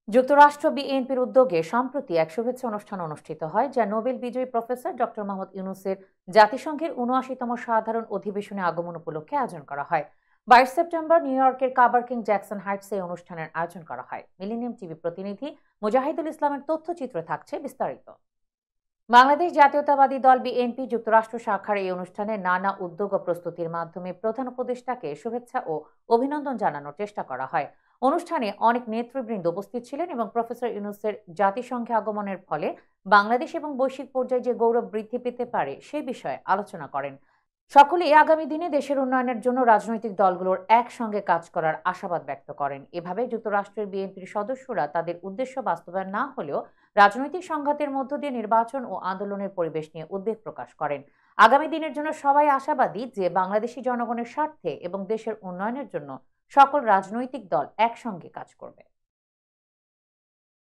যুক্তরাষ্ট্র বিএনপির উদ্যোগে সম্প্রতি এক শুভেচ্ছা অনুষ্ঠান অনুষ্ঠিত হয়, যা নোবেল বিজয়ী প্রফেসর ডক্টর মোহাম্মদ ইউনূসের জাতিসংঘের ৭৯তম সাধারণ অধিবেশনে আগমন উপলক্ষে আয়োজন করা হয়। ২২ সেপ্টেম্বর নিউ ইয়র্কের কাবার কিং জ্যাকসন হাইটসে এই অনুষ্ঠানের আয়োজন করা হয়। মিলেনিয়াম টিভি প্রতিনিধি মুজাহিদুল ইসলামের তথ্যচিত্র থাকছে বিস্তারিত। বাংলাদেশ জাতীয়তাবাদী দল বিএনপি যুক্তরাষ্ট্র শাখার এই অনুষ্ঠানে নানা উদ্যোগ ও প্রস্তুতির মাধ্যমে প্রধান উপদেষ্টাকে শুভেচ্ছা ও অভিনন্দন জানানোর চেষ্টা করা হয়। অনুষ্ঠানে অনেক নেতৃবৃন্দ উপস্থিত ছিলেন এবং প্রফেসর ইউনূসের জাতিসংঘে আগমনের ফলে বাংলাদেশ এবং বৈশ্বিক পর্যায়ে যে গৌরব বৃদ্ধি পেতে পারে সে বিষয়ে আলোচনা করেন। সকলেই আগামী দিনে দেশের উন্নয়নের জন্য রাজনৈতিক দলগুলোর একসঙ্গে কাজ করার আশাবাদ ব্যক্ত করেন। এভাবে যুক্তরাষ্ট্রের বিএনপির সদস্যরা তাদের উদ্দেশ্য বাস্তবায়ন না হলেও রাজনৈতিক সংঘাতের মধ্য দিয়ে নির্বাচন ও আন্দোলনের পরিবেশ নিয়ে উদ্বেগ প্রকাশ করেন। আগামী দিনের জন্য সবাই আশাবাদী যে বাংলাদেশি জনগণের স্বার্থে এবং দেশের উন্নয়নের জন্য সকল রাজনৈতিক দল একসঙ্গে কাজ করবে।